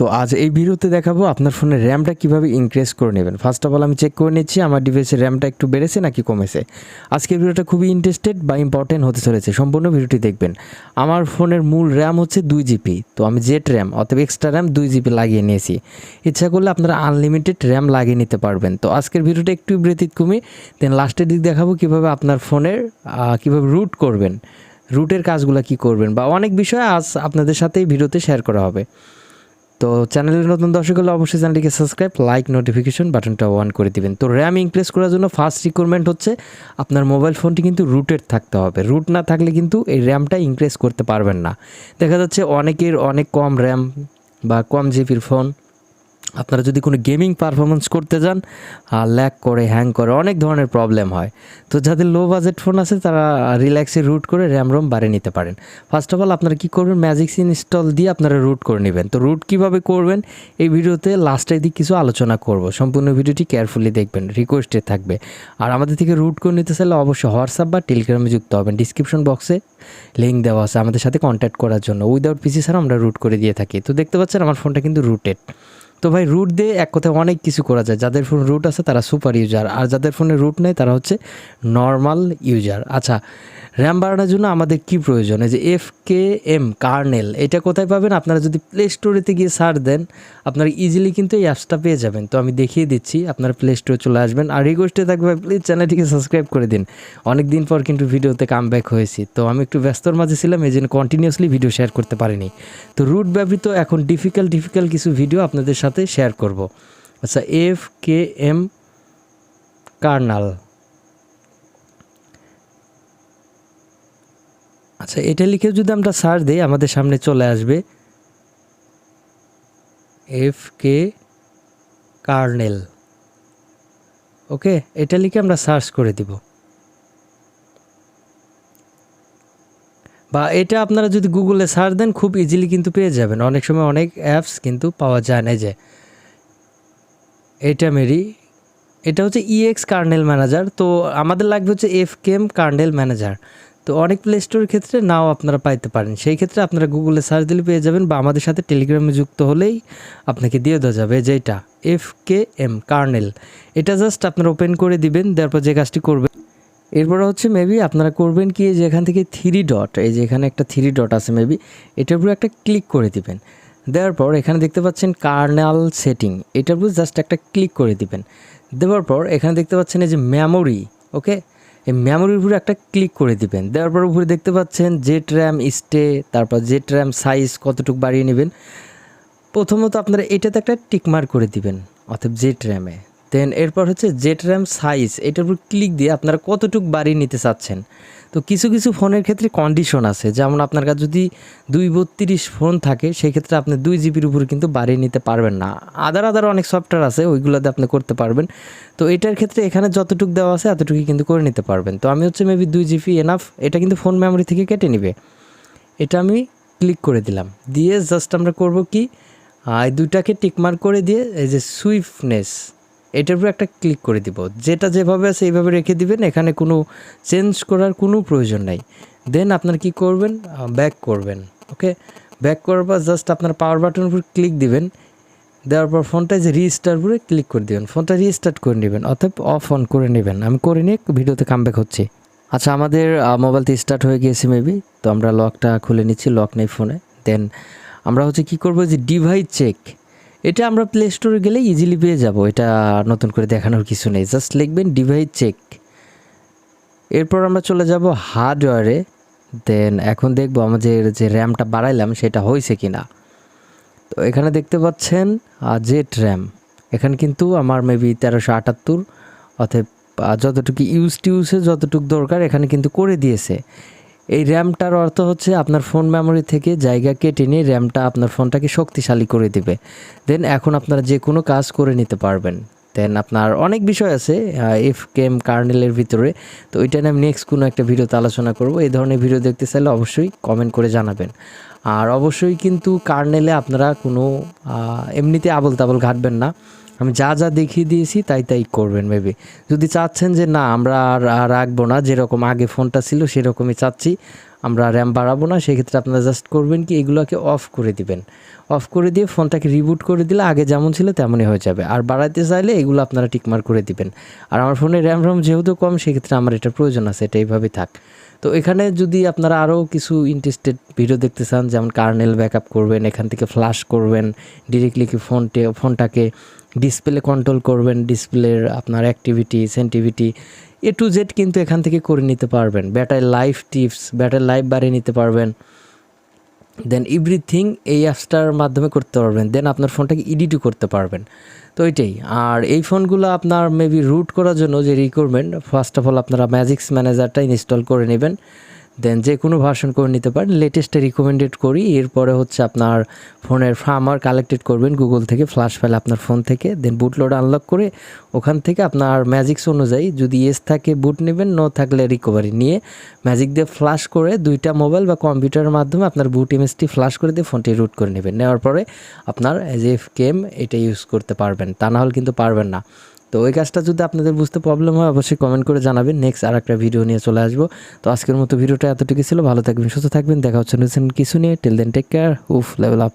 তো আজ এই ভিডিওতে দেখাবো আপনার ফোনের র্যামটা কিভাবে ইনক্রিজ করে নেবেন। ফার্স্ট অফ অল আমি চেক করে নিচ্ছি আমার ডিভাইসের র্যামটা একটু বেড়েছে নাকি কমেছে। আজকের ভিডিওটা খুবই ইন্টারেস্টেড বা ইম্পর্টেন্ট হতে চলেছে, সম্পূর্ণ ভিডিওটি দেখবেন। আমার ফোনের মূল র্যাম হচ্ছে 2GB, তো আমি জেড র্যাম অথবা এক্সট্রা র্যাম 2GB লাগিয়ে নিয়েছি। ইচ্ছা করলে আপনারা আনলিমিটেড র্যাম লাগিয়ে নিতে পারবেন। তো আজকের ভিডিওটা একটু ব্যতিক্রমী, দেন লাস্টের দিক দেখাবো কীভাবে আপনার ফোনের কীভাবে রুট করবেন, রুটের কাজগুলো কি করবেন, বা অনেক বিষয় আজ আপনাদের সাথে এই ভিডিওতে শেয়ার করা হবে। তো চ্যানেলের নতুন দর্শক হলে অবশ্যই চ্যানেলটিকে সাবস্ক্রাইব, লাইক, নোটিফিকেশন বাটনটা অন করে দিবেন। তো র্যাম ইনক্রিজ করার জন্য ফার্স্ট রিকোয়ারমেন্ট হচ্ছে আপনার মোবাইল ফোনটি কিন্তু রুটেড থাকতে হবে। রুট না থাকলে কিন্তু এই র্যামটা ইনক্রিজ করতে পারবেন না। দেখা যাচ্ছে অনেকের অনেক কম র্যাম বা কম জিবির ফোন, আপনারা যদি কোনো গেমিং পারফরমেন্স করতে যান ল্যাগ করে, হ্যাং করে, অনেক ধরনের প্রবলেম হয়। তো যাদের লো বাজেট ফোন আছে তারা রিল্যাক্সে রুট করে র্যাম রোম বাড়িয়ে নিতে পারেন। ফার্স্ট অফ অল আপনারা কী করবেন, ম্যাজিক্স ইনস্টল দিয়ে আপনারা রুট করে নেবেন। তো রুট কীভাবে করবেন এই ভিডিওতে লাস্টের দিক কিছু আলোচনা করব, সম্পূর্ণ ভিডিওটি কেয়ারফুলি দেখবেন, রিকোয়েস্টে থাকবে। আর আমাদের থেকে রুট করে নিতে চাইলে অবশ্যই হোয়াটসঅ্যাপ বা টেলিগ্রামে যুক্ত হবেন। ডিসক্রিপশন বক্সে লিঙ্ক দেওয়া আছে আমাদের সাথে কন্ট্যাক্ট করার জন্য। উইদাউট পিসি ছাড়া আমরা রুট করে দিয়ে থাকি। তো দেখতে পাচ্ছেন আমার ফোনটা কিন্তু রুটেড। তো ভাই রুট দিয়ে এক কথায় অনেক কিছু করা যায়। যাদের ফোন রুট আছে তারা সুপার ইউজার, আর যাদের ফোনে রুট নেই তারা হচ্ছে নর্মাল ইউজার। আচ্ছা, র্যাম বাড়ানোর জন্য আমাদের কি প্রয়োজন? এই যে FKM কার্নেল, এটা কোথায় পাবেন? আপনারা যদি প্লে স্টোরেতে গিয়ে সার্চ দেন আপনারা ইজিলি কিন্তু এই অ্যাপসটা পেয়ে যাবেন। তো আমি দেখিয়ে দিচ্ছি, আপনারা প্লে স্টোরে চলে আসবেন। আর রিকোয়েস্টে থাকবে প্লিজ চ্যানেলটিকে সাবস্ক্রাইব করে দিন। অনেক দিন পর কিন্তু ভিডিওতে কামব্যাক হয়েছি, তো আমি একটু ব্যস্তর মাঝে ছিলাম, এই জন্য কন্টিনিউয়াসলি ভিডিও শেয়ার করতে পারিনি। তো রুট ব্যবহৃত এখন ডিফিকাল্ট কিছু ভিডিও আপনাদের সাথে শেয়ার করব। আচ্ছা, FKM কার্নাল, আচ্ছা এটা লিখে যদি আমরা সার্চ দিই আমাদের সামনে চলে আসবে FK কার্নেল। ওকে, এটা লিখে আমরা সার্চ করে দিব, বা এটা আপনারা যদি গুগলে সার্চ দেন খুব ইজিলি কিন্তু পেয়ে যাবেন। অনেক সময় অনেক অ্যাপস কিন্তু পাওয়া যায় না। যে এটা হচ্ছে EX কার্নেল ম্যানেজার। তো আমাদের লাগবে হচ্ছে FKM কার্নেল ম্যানেজার। তো অনেক প্লে স্টোরের ক্ষেত্রে নাও আপনারা পাইতে পারেন, সেই ক্ষেত্রে আপনারা গুগলে সার্চ দিলে পেয়ে যাবেন, বা আমাদের সাথে টেলিগ্রামে যুক্ত হলেই আপনাকে দিয়ে দেওয়া যাবে যে এটা FKM কার্নেল। এটা জাস্ট আপনারা ওপেন করে দিবেন, তারপর যে কাজটি করবেন এরপর হচ্ছে মেবি আপনারা করবেন কি, যে এখান থেকে 3 ডট, এই যে এখানে একটা 3 ডট আছে মেবি, এটার উপরে একটা ক্লিক করে দিবেন। দেওয়ার পর এখানে দেখতে পাচ্ছেন কার্নেল সেটিং, এটার উপরে জাস্ট একটা ক্লিক করে দিবেন। দেওয়ার পর এখানে দেখতে পাচ্ছেন এই যে মেমোরি, ওকে, এই মেমোরির উপরে একটা ক্লিক করে দিবেন। দেওয়ার পর উপরে দেখতে পাচ্ছেন জেড র্যাম স্টে, তারপর জেড র্যাম সাইজ কতটুকু বাড়িয়ে নেবেন। প্রথমত আপনারা এটাতে একটা টিকমার্ক করে দিবেন, অর্থাৎ জেড র্যামে। দেন এরপর হচ্ছে জেড র্যাম সাইজ, এটার উপর ক্লিক দিয়ে আপনারা কতটুকু বাড়িয়ে নিতে চাচ্ছেন। তো কিছু ফোনের ক্ষেত্রে কন্ডিশন আছে, যেমন আপনার কাছে যদি 232 ফোন থাকে সেই ক্ষেত্রে আপনি 2GBর উপরে কিন্তু বাড়িয়ে নিতে পারবেন না। আদার অনেক সফটওয়্যার আছে, ওইগুলোতে আপনি করতে পারবেন। তো এটার ক্ষেত্রে এখানে যতটুকু দেওয়া আছে এতটুকুই কিন্তু করে নিতে পারবেন। তো আমি হচ্ছে মেবি 2GB এনাফ, এটা কিন্তু ফোন মেমোরি থেকে কেটে নেবে। এটা আমি ক্লিক করে দিলাম, দিয়ে জাস্ট আমরা করব কি, এই দুইটাকে টিকমার্ক করে দিয়ে এই যে সুইফটনেস, এটার উপরে একটা ক্লিক করে দিব। যেটা যেভাবে আছে এইভাবে রেখে দিবেন, এখানে কোনো চেঞ্জ করার কোনো প্রয়োজন নাই। দেন আপনার কি করবেন, ব্যাক করবেন। ওকে, ব্যাক করার পর জাস্ট আপনার পাওয়ার বাটনের উপর ক্লিক দিবেন। দেওয়ার পর ফোনটা যে রিস্টার্ট উপরে ক্লিক করে দিবেন, ফোনটা রিস্টার্ট করে নেবেন, অর্থাৎ অফ অন করে নেবেন। আমি করে নিয়ে ভিডিওতে কামব্যাক হচ্ছি। আচ্ছা, আমাদের মোবাইলতে স্টার্ট হয়ে গিয়েছে মেবি, তো আমরা লকটা খুলে নিচ্ছি, লক নেই ফোনে। দেন আমরা হচ্ছে কী করবো, যে ডিভাইস চেক, এটা আমরা প্লে স্টোরে গেলে ইজিলি পেয়ে যাব, এটা নতুন করে দেখানোর কিছু নেই। জাস্ট লিখবেন ডিভাইস চেক। এরপর আমরা চলে যাব হার্ডওয়্যারে। দেন এখন দেখবো আমাদের যে র্যামটা বাড়াইলাম সেটা হয়েছে কি না। তো এখানে দেখতে পাচ্ছেন জেড র্যাম, এখানে কিন্তু আমার মেবি 1378, অর্থাৎ যতটুকু ইউজে যতটুকু দরকার এখানে কিন্তু করে দিয়েছে। এই র্যামটার অর্থ হচ্ছে আপনার ফোন মেমোরি থেকে জায়গা কেটে নিয়ে র্যামটা আপনার ফোনটাকে শক্তিশালী করে দিবে। দেন এখন আপনারা যে কোনো কাজ করে নিতে পারবেন। দেন আপনার অনেক বিষয় আছে FKM কার্নেলের ভিতরে, তো ওইটা নিয়ে আমি নেক্সট কোনো একটা ভিডিওতে আলোচনা করব। এই ধরনের ভিডিও দেখতে চাইলে অবশ্যই কমেন্ট করে জানাবেন। আর অবশ্যই কিন্তু কার্নেলে আপনারা কোনো এমনিতে আবল তাবল ঘাটবেন না। আমি যা দেখিয়ে দিয়েছি তাই করবেন। মেবি যদি চাচ্ছেন যে না আমরা আর রাখবো না, যেরকম আগে ফোনটা ছিল সেরকমই চাচ্ছি, আমরা র্যাম বাড়াবো না, সেক্ষেত্রে আপনারা জাস্ট করবেন কি এগুলোকে অফ করে দিবেন। অফ করে দিয়ে ফোনটাকে রিবুট করে দিলে আগে যেমন ছিল তেমনই হয়ে যাবে। আর বাড়াইতে চাইলে এগুলো আপনারা টিকমার্ক করে দিবেন। আর আমার ফোনে র্যাম যেহেতু কম, সেক্ষেত্রে আমার এটা প্রয়োজন আছে, এটা এইভাবেই থাক। তো এখানে যদি আপনারা আরও কিছু ইন্টারেস্টেড ভিডিও দেখতে চান, যেমন কার্নেল ব্যাকআপ করবেন, এখান থেকে ফ্ল্যাশ করবেন, ডিরেক্টলি কি ফোনটাকে ডিসপ্লে কন্ট্রোল করবেন, ডিসপ্লের আপনার অ্যাক্টিভিটি সেন্টিভিটি A to Z কিন্তু এখান থেকে করে নিতে পারবেন। Battery life tips, battery life বাড়িয়ে নিতে পারবেন, দেন এভরিথিং এই অ্যাপসটার মাধ্যমে করতে পারবেন। দেন আপনার ফোনটাকে এডিটও করতে পারবেন। তো এটাই। আর এই ফোনগুলো আপনার মেবি রুট করার জন্য যে রিকোয়ারমেন্ট, ফার্স্ট অফ অল আপনারা ম্যাজিক্স ম্যানেজারটা ইনস্টল করে নেবেন। দেন যে কোনো ভার্সন করে নিতে পারেন, লেটেস্টে রিকমেন্ডেড করি। এরপরে হচ্ছে আপনার ফোনের ফার্মওয়্যার কালেক্টেড করবেন গুগল থেকে, ফ্ল্যাশ ফাইল আপনার ফোন থেকে। দেন বুটলোড আনলক করে ওখান থেকে আপনার ম্যাজিক্স অনুযায়ী যদি ইয়েস থাকে বুট নেবেন, নো থাকলে রিকভারি নিয়ে ম্যাজিক দিয়ে ফ্ল্যাশ করে 2টা মোবাইল বা কম্পিউটারের মাধ্যমে আপনার বুট ইমেজটি ফ্ল্যাশ করে দিয়ে ফোনটি রুট করে নেবেন। নেওয়ার পরে আপনার এজ এফকেএম এটা ইউজ করতে পারবেন, তা না হলে কিন্তু পারবেন না। তো ওই কাজটা যদি আপনাদের বুঝতে প্রবলেম হয় অবশ্যই কমেন্ট করে জানাবেন, নেক্সট আর একটা ভিডিও নিয়ে চলে আসবো। তো আজকের মতো ভিডিওটা এতটুকু ছিল। ভালো থাকবেন, সুস্থ থাকবেন, দেখা হচ্ছে নতুন কিছু নিয়ে। Till then take care, level up.